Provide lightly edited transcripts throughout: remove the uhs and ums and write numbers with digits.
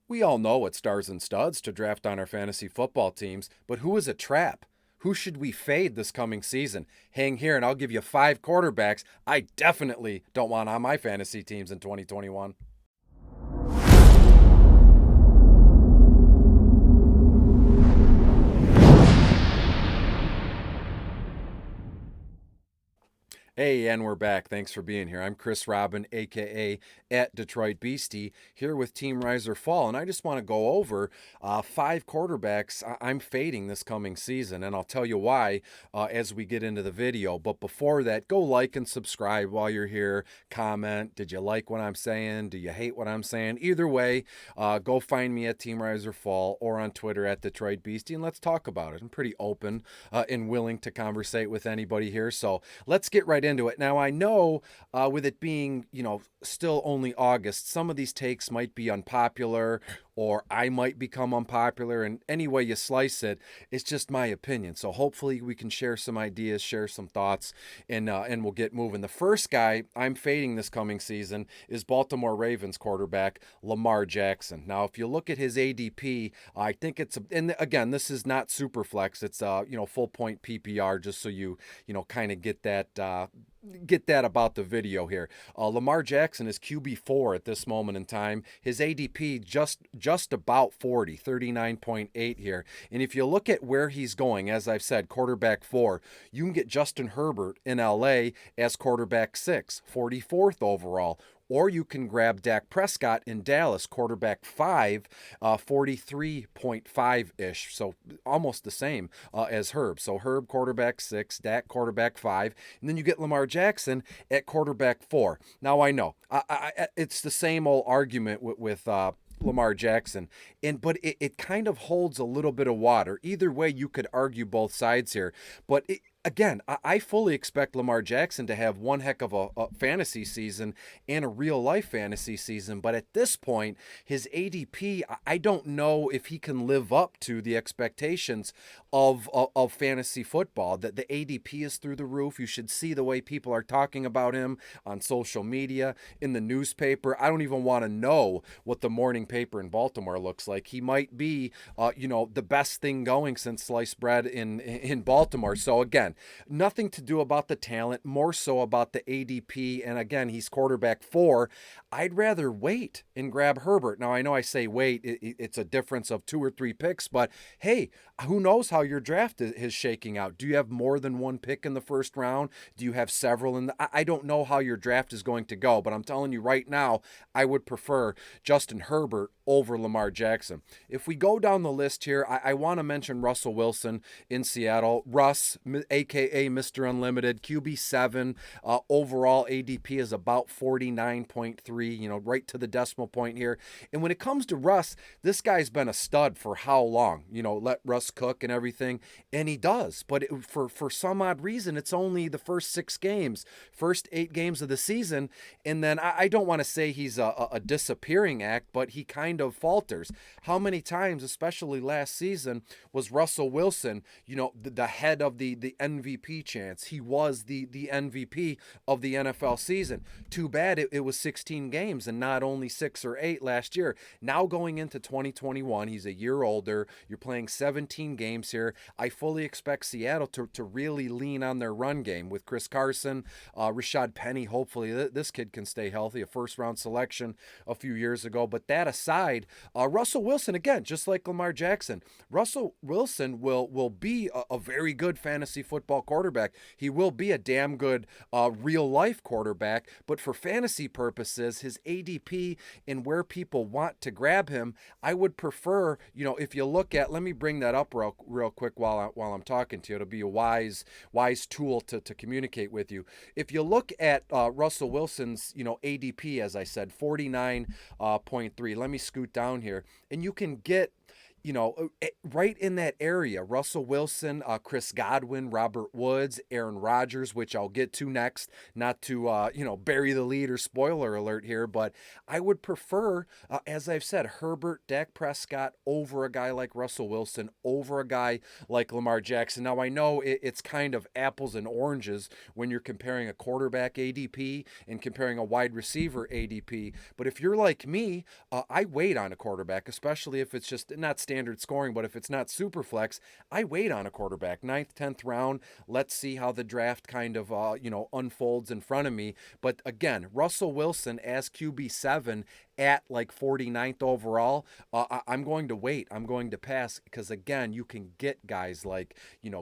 We all know what stars and studs to draft on our fantasy football teams, but who is a trap? Who should we fade this coming season? Hang here and I'll give you 5 quarterbacks I definitely don't want on my fantasy teams in 2021. Hey, and we're back. Thanks for being here. I'm Chris Robin, aka at Detroit Beastie, here with Team Rise or Fall, and I just want to go over 5 quarterbacks I'm fading this coming season, and I'll tell you why as we get into the video. But before that, go like and subscribe while you're here. Comment. Did you like what I'm saying? Do you hate what I'm saying? Either way, go find me at Team Rise or Fall or on Twitter at Detroit Beastie, and let's talk about it. I'm pretty open and willing to conversate with anybody here, so let's get right into it. Now, I know with it being, still only August, some of these takes might be unpopular or I might become unpopular. And any way you slice it, it's just my opinion. So hopefully we can share some ideas, share some thoughts, and we'll get moving. The first guy I'm fading this coming season is Baltimore Ravens quarterback Lamar Jackson. Now, if you look at his ADP, I think and again, this is not super flex. It's full point PPR, just so you kind of get that about the video here. Lamar Jackson is QB4 at this moment in time. His ADP just about 40, 39.8 here. And if you look at where he's going, as I've said, quarterback 4, you can get Justin Herbert in LA as quarterback 6, 44th overall. Or you can grab Dak Prescott in Dallas, quarterback 5, 43.5-ish. So almost the same as Herb. So Herb, quarterback 6, Dak, quarterback 5. And then you get Lamar Jackson at quarterback 4. Now, I know it's the same old argument with Lamar Jackson, but it kind of holds a little bit of water. Either way, you could argue both sides here. But again, I fully expect Lamar Jackson to have one heck of a fantasy season and a real life fantasy season. But at this point, his ADP, I don't know if he can live up to the expectations of fantasy football. That the ADP is through the roof. You should see the way people are talking about him on social media, in the newspaper. I don't even want to know what the morning paper in Baltimore looks like. He might be, the best thing going since sliced bread in Baltimore. So again, nothing to do about the talent, more so about the ADP. And again, he's quarterback 4. I'd rather wait and grab Herbert. Now, I know I say wait, it's a difference of 2 or 3 picks, but hey, who knows how your draft is shaking out? Do you have more than one pick in the first round? Do you have several? I don't know how your draft is going to go, but I'm telling you right now, I would prefer Justin Herbert over Lamar Jackson. If we go down the list here, I want to mention Russell Wilson in Seattle. Russ, aka Mr. Unlimited, QB7. Overall ADP is about 49.3, right to the decimal point here. And when it comes to Russ, this guy's been a stud for how long? Let Russ cook and everything, and he does. But for some odd reason, it's only the first 6 games, first 8 games of the season, and then I don't want to say he's a disappearing act, but he kind of falters. How many times, especially last season, was Russell Wilson, the head of the MVP chance? He was the MVP of the NFL season. Too bad it was 16 games and not only 6 or 8 last year. Now going into 2021, he's a year older. You're playing 17 games here. I fully expect Seattle to really lean on their run game with Chris Carson, Rashad Penny. Hopefully this kid can stay healthy, a first-round selection a few years ago. But that aside, Russell Wilson, again, just like Lamar Jackson, Russell Wilson will be a very good fantasy football quarterback. He will be a damn good real-life quarterback. But for fantasy purposes, his ADP and where people want to grab him, I would prefer, if you look at, let me bring that up real quick while I'm talking to you. It'll be a wise tool to communicate with you. If you look at Russell Wilson's, ADP, as I said, 49.3. Let me scoot down here, and you can get right in that area. Russell Wilson, Chris Godwin, Robert Woods, Aaron Rodgers, which I'll get to next. Not to, bury the lead or spoiler alert here, but I would prefer, as I've said, Herbert, Dak Prescott over a guy like Russell Wilson, over a guy like Lamar Jackson. Now, I know it's kind of apples and oranges when you're comparing a quarterback ADP and comparing a wide receiver ADP, but if you're like me, I wait on a quarterback, especially if it's just not standard scoring, but if it's not super flex, I wait on a quarterback. Ninth, 10th round. Let's see how the draft kind of, unfolds in front of me. But again, Russell Wilson as QB7 at like 49th overall, I'm going to wait. I'm going to pass because, again, you can get guys like,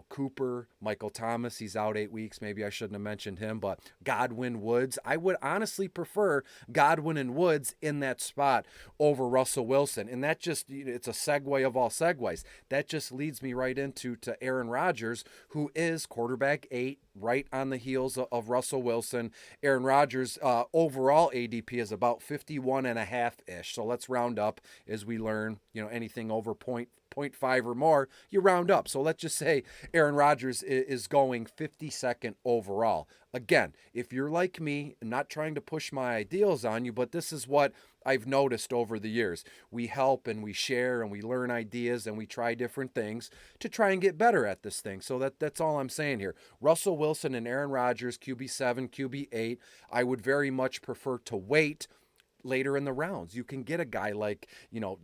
Cooper, Michael Thomas. He's out 8 weeks. Maybe I shouldn't have mentioned him, but Godwin, Woods. I would honestly prefer Godwin and Woods in that spot over Russell Wilson. And that just, it's a segue of all segues. That just leads me right into Aaron Rodgers, who is quarterback 8, right on the heels of Russell Wilson. Aaron Rodgers' overall ADP is about 51 and a half ish. So let's round up as we learn, anything over 0.5 or more, you round up. So let's just say Aaron Rodgers is going 52nd overall. Again, if you're like me, not trying to push my ideals on you, but this is what I've noticed over the years. We help and we share and we learn ideas and we try different things to try and get better at this thing. So that's all I'm saying here. Russell Wilson and Aaron Rodgers, QB7, QB8. I would very much prefer to wait later in the rounds. You can get a guy like,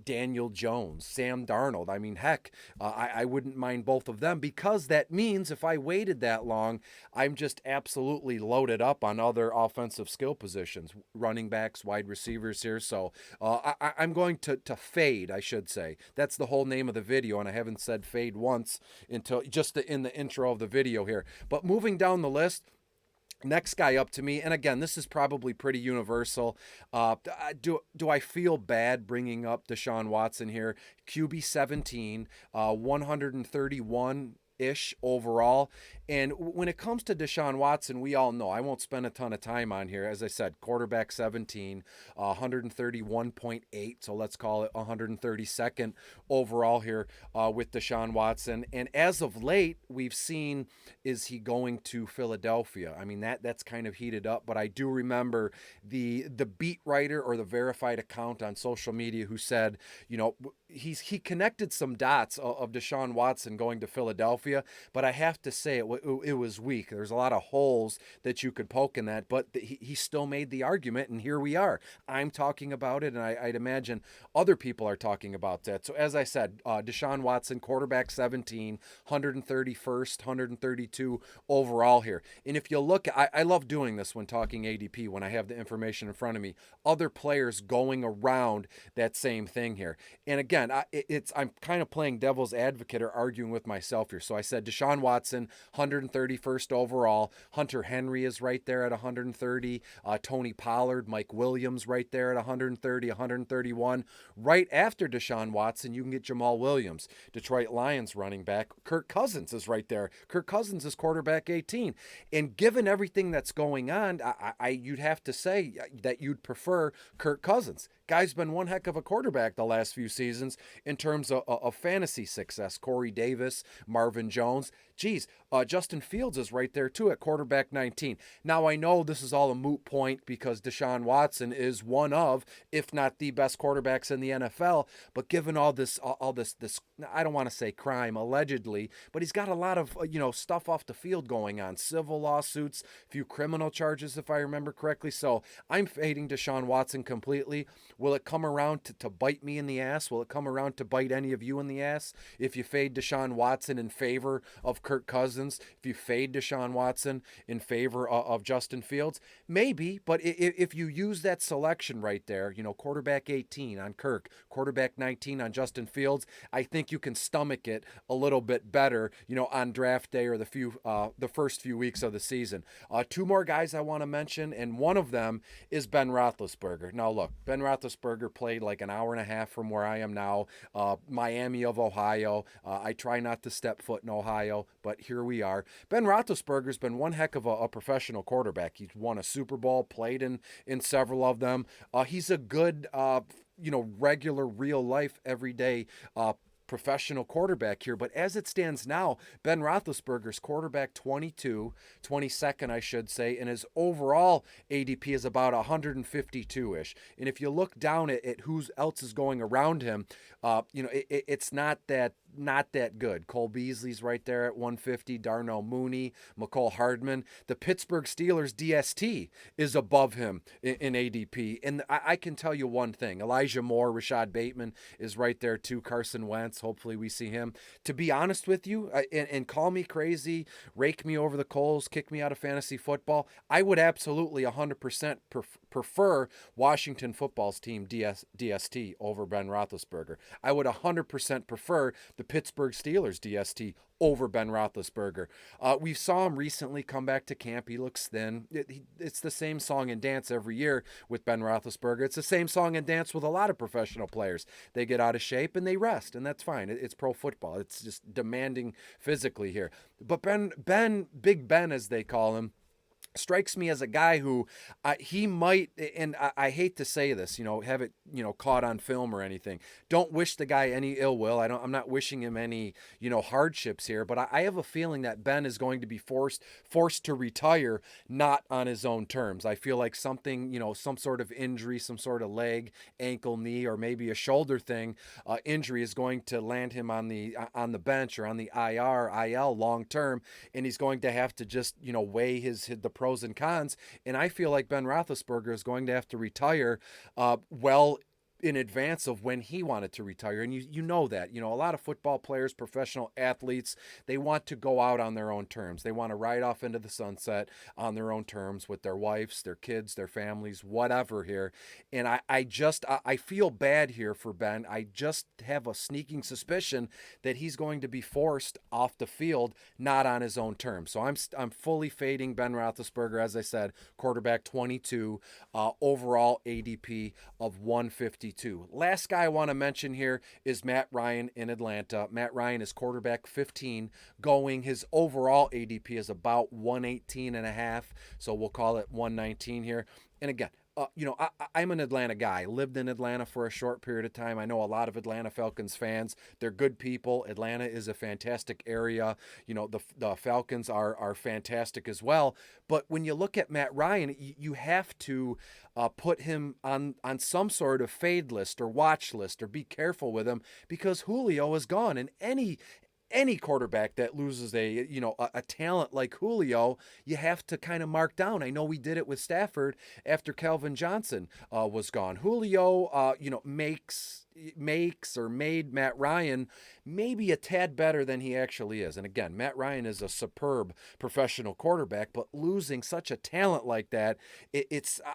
Daniel Jones, Sam Darnold. I mean, heck, I wouldn't mind both of them because that means if I waited that long, I'm just absolutely loaded up on other offensive skill positions, running backs, wide receivers here. So I'm going to fade, I should say. That's the whole name of the video, and I haven't said fade once until just in the intro of the video here. But moving down the list, next guy up to me, and again, this is probably pretty universal. Do I feel bad bringing up Deshaun Watson here? QB 17, 131 ish overall. And when it comes to Deshaun Watson, we all know, I won't spend a ton of time on here. As I said, quarterback 17, 131.8. So let's call it 132nd overall here with Deshaun Watson. And as of late, we've seen, is he going to Philadelphia? I mean, that's kind of heated up, but I do remember the beat writer or the verified account on social media who said, he connected some dots of Deshaun Watson going to Philadelphia, but I have to say it was weak. There's a lot of holes that you could poke in that, but he still made the argument, and here we are. I'm talking about it, and I'd imagine other people are talking about that. So as I said, Deshaun Watson, quarterback 17, 131st, 132 overall here. And if you look, I love doing this when talking ADP, when I have the information in front of me, other players going around that same thing here. And again, I'm kind of playing devil's advocate or arguing with myself here. So I said Deshaun Watson, 131st overall. Hunter Henry is right there at 130. Tony Pollard, Mike Williams right there at 130, 131. Right after Deshaun Watson, you can get Jamal Williams, Detroit Lions running back. Kirk Cousins is right there. Kirk Cousins is quarterback 18. And given everything that's going on, you'd have to say that you'd prefer Kirk Cousins. Guy's been one heck of a quarterback the last few seasons in terms of fantasy success. Corey Davis, Marvin Jones. Geez, Justin Fields is right there too at quarterback 19. Now I know this is all a moot point because Deshaun Watson is one of, if not the best quarterbacks in the NFL. But given all this, I don't want to say crime allegedly, but he's got a lot of stuff off the field going on, civil lawsuits, few criminal charges if I remember correctly. So I'm fading Deshaun Watson completely. Will it come around to bite me in the ass? Will it come around to bite any of you in the ass if you fade Deshaun Watson in favor of Kirk Cousins, if you fade Deshaun Watson in favor of Justin Fields? Maybe, but if you use that selection right there, quarterback 18 on Kirk, quarterback 19 on Justin Fields, I think you can stomach it a little bit better, on draft day or the first few weeks of the season. Two more guys I want to mention, and one of them is Ben Roethlisberger. Now look, Ben Roethlisberger played like an hour and a half from where I am now, Miami of Ohio. I try not to step foot in Ohio, but here we are. Ben Roethlisberger's been one heck of a professional quarterback. He's won a Super Bowl, played in several of them. He's a good, regular, real life, everyday professional quarterback here. But as it stands now, Ben Roethlisberger's quarterback 22nd, I should say, and his overall ADP is about 152-ish. And if you look down at who else is going around him, it's not that good. Cole Beasley's right there at 150, Darnell Mooney, McCole Hardman. The Pittsburgh Steelers DST is above him in ADP. And I can tell you one thing. Elijah Moore, Rashad Bateman is right there too. Carson Wentz, hopefully we see him. To be honest with you, and call me crazy, rake me over the coals, kick me out of fantasy football, I would absolutely 100% prefer Washington football's team DST over Ben Roethlisberger. I would 100% prefer the Pittsburgh Steelers DST over Ben Roethlisberger. We saw him recently come back to camp. He looks thin. It's the same song and dance every year with Ben Roethlisberger. It's the same song and dance with a lot of professional players. They get out of shape and they rest, and that's fine. It's pro football. It's just demanding physically here. But Big Ben as they call him, strikes me as a guy who he might, and I hate to say this, have it, caught on film or anything. Don't wish the guy any ill will. I'm not wishing him any, hardships here, but I have a feeling that Ben is going to be forced to retire, not on his own terms. I feel like something, some sort of injury, some sort of leg, ankle, knee, or maybe a shoulder thing, injury is going to land him on the bench or on the IL long term, and he's going to have to just, weigh the pros and cons, and I feel like Ben Roethlisberger is going to have to retire well in advance of when he wanted to retire. And you know that, a lot of football players, professional athletes, they want to go out on their own terms. They want to ride off into the sunset on their own terms with their wives, their kids, their families, whatever here. And I feel bad here for Ben. I just have a sneaking suspicion that he's going to be forced off the field, not on his own terms. So I'm fully fading Ben Roethlisberger, as I said, quarterback 22, overall ADP of 150. Last guy I want to mention here is Matt Ryan in Atlanta. Matt Ryan is quarterback 15 going. His overall ADP is about 118.5, so we'll call it 119 here. And again, I'm an Atlanta guy. Lived in Atlanta for a short period of time. I know a lot of Atlanta Falcons fans. They're good people. Atlanta is a fantastic area. The Falcons are fantastic as well. But when you look at Matt Ryan, you have to put him on some sort of fade list or watch list or be careful with him because Julio is gone. And any quarterback that loses a talent like Julio, you have to kind of mark down. I know we did it with Stafford after Calvin Johnson was gone. Julio, made Matt Ryan maybe a tad better than he actually is. And again, Matt Ryan is a superb professional quarterback, but losing such a talent like that,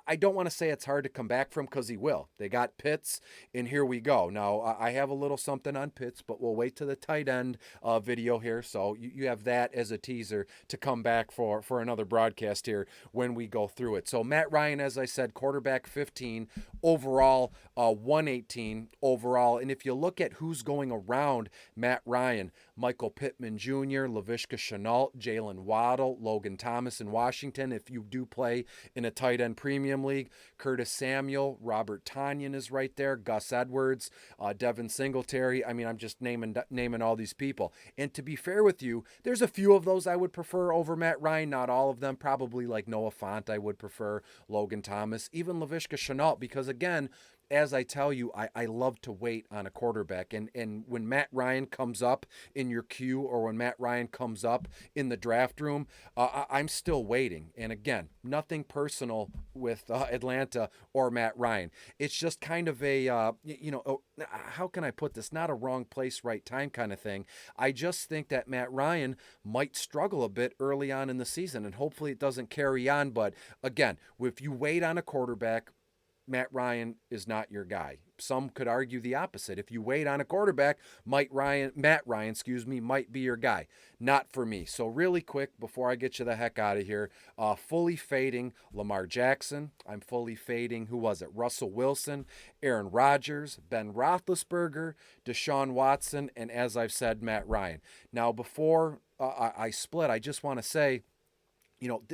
I don't want to say it's hard to come back from because he will. They got Pitts, and here we go. Now, I have a little something on Pitts, but we'll wait to the tight end video here. So you have that as a teaser to come back for another broadcast here when we go through it. So Matt Ryan, as I said, quarterback 15, overall 118 overall. And if you look at who's going around Matt Ryan, Michael Pittman Jr., Laviska Shenault, Jalen Waddle, Logan Thomas in Washington. If you do play in a tight end premium league, Curtis Samuel, Robert Tonyan is right there, Gus Edwards, Devin Singletary. I mean, I'm just naming all these people. And to be fair with you, there's a few of those I would prefer over Matt Ryan, not all of them. Probably like Noah Fant, I would prefer Logan Thomas, even Laviska Shenault, because again, as I tell you, I love to wait on a quarterback. And when Matt Ryan comes up in your queue or when Matt Ryan comes up in the draft room, I'm still waiting. And again, nothing personal with Atlanta or Matt Ryan. It's just kind of a, how can I put this? Not a wrong place, right time kind of thing. I just think that Matt Ryan might struggle a bit early on in the season, and hopefully it doesn't carry on. But again, if you wait on a quarterback, Matt Ryan is not your guy. Some could argue the opposite. If you wait on a quarterback, Matt Ryan, might be your guy. Not for me. So really quick, before I get you the heck out of here, fully fading Lamar Jackson. I'm fully fading, Russell Wilson, Aaron Rodgers, Ben Roethlisberger, Deshaun Watson, and as I've said, Matt Ryan. Now, before I split, I just want to say,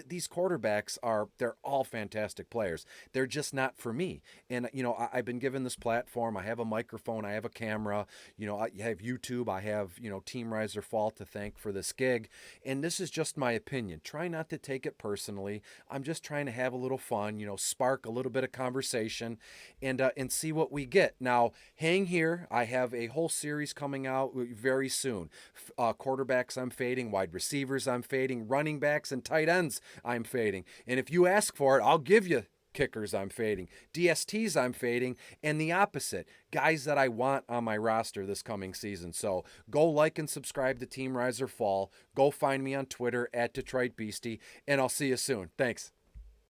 these quarterbacks they're all fantastic players. They're just not for me. And, I've been given this platform. I have a microphone. I have a camera. I have YouTube. I have, Team Rise or Fall to thank for this gig. And this is just my opinion. Try not to take it personally. I'm just trying to have a little fun, spark a little bit of conversation and see what we get. Now, hang here. I have a whole series coming out very soon. Quarterbacks I'm fading, wide receivers I'm fading, running backs and tight ends I'm fading. And if you ask for it, I'll give you kickers I'm fading, DSTs I'm fading, and the opposite, guys that I want on my roster this coming season. So go like and subscribe to Team Rise or Fall. Go find me on Twitter at Detroit Beastie, and I'll see you soon. Thanks.